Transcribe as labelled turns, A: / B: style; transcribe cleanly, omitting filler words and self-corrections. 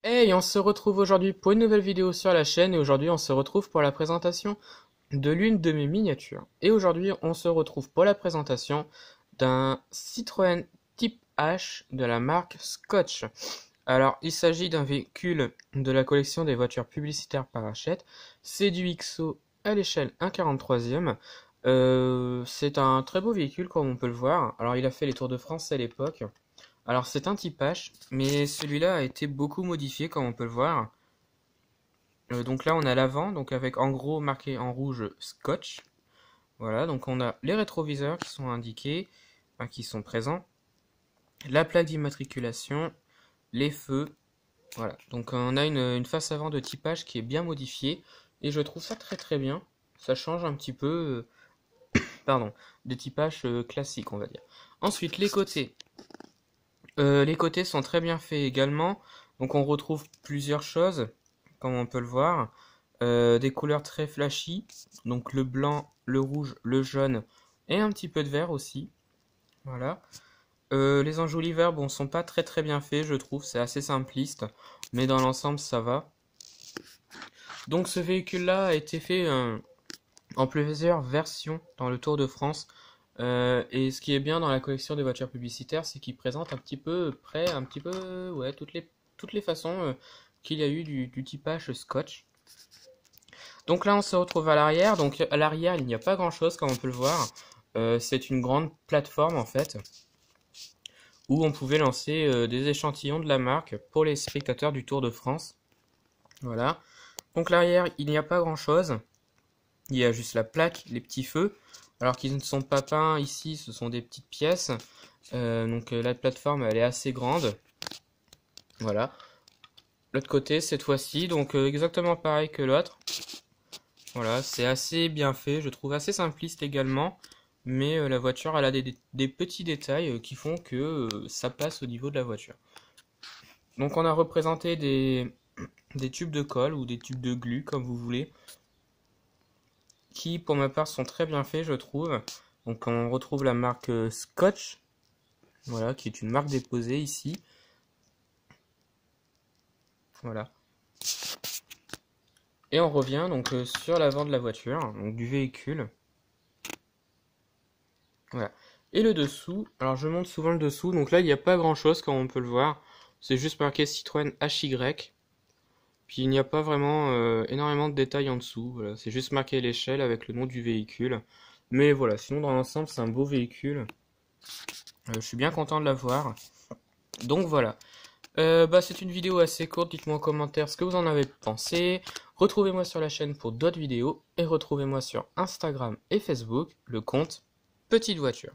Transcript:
A: Hey, on se retrouve aujourd'hui pour une nouvelle vidéo sur la chaîne et aujourd'hui on se retrouve pour la présentation de l'une de mes miniatures. Et aujourd'hui on se retrouve pour la présentation d'un Citroën Type H de la marque Scotch. Alors il s'agit d'un véhicule de la collection des voitures publicitaires par Hachette. C'est du XO à l'échelle 1/43e. C'est un très beau véhicule comme on peut le voir. Alors il a fait les Tours de France à l'époque. Alors c'est un type H, mais celui-là a été beaucoup modifié comme on peut le voir. Donc là on a l'avant, donc avec en gros marqué en rouge Scotch. Voilà, donc on a les rétroviseurs qui sont indiqués, enfin, qui sont présents, la plaque d'immatriculation, les feux. Voilà, donc on a une face avant de type H qui est bien modifiée et je trouve ça très très bien. Ça change un petit peu, pardon, de type H classique on va dire. Ensuite les côtés. Les côtés sont très bien faits également. Donc on retrouve plusieurs choses, comme on peut le voir. Des couleurs très flashy. Donc le blanc, le rouge, le jaune et un petit peu de vert aussi. Voilà. Les enjoliveurs, bon, sont pas très très bien faits, je trouve. C'est assez simpliste. Mais dans l'ensemble, ça va. Donc ce véhicule-là a été fait en plusieurs versions dans le Tour de France. Et ce qui est bien dans la collection des voitures publicitaires, c'est qu'il présente un petit peu près, un petit peu, ouais, toutes les façons qu'il y a eu du typage Scotch. Donc là, on se retrouve à l'arrière. Donc à l'arrière, il n'y a pas grand-chose, comme on peut le voir. C'est une grande plateforme en fait, où on pouvait lancer des échantillons de la marque pour les spectateurs du Tour de France. Voilà. Donc l'arrière, il n'y a pas grand-chose. Il y a juste la plaque, les petits feux. Alors qu'ils ne sont pas peints ici, ce sont des petites pièces. Donc la plateforme, elle est assez grande. Voilà. L'autre côté, cette fois-ci, donc exactement pareil que l'autre. Voilà, c'est assez bien fait, je trouve assez simpliste également. Mais la voiture, elle a des petits détails qui font que ça passe au niveau de la voiture. Donc on a représenté des tubes de colle ou des tubes de glu, comme vous voulez, qui pour ma part sont très bien faits je trouve. Donc on retrouve la marque Scotch, voilà, qui est une marque déposée ici. Voilà. Et on revient donc sur l'avant de la voiture, donc du véhicule. Voilà. Et le dessous, alors je montre souvent le dessous, donc là il n'y a pas grand chose comme on peut le voir. C'est juste marqué Citroën HY. Puis il n'y a pas vraiment énormément de détails en dessous. Voilà. C'est juste marqué l'échelle avec le nom du véhicule. Mais voilà, sinon dans l'ensemble c'est un beau véhicule. Je suis bien content de l'avoir. Donc voilà. C'est une vidéo assez courte. Dites-moi en commentaire ce que vous en avez pensé. Retrouvez-moi sur la chaîne pour d'autres vidéos. Et retrouvez-moi sur Instagram et Facebook, le compte Petite Voiture.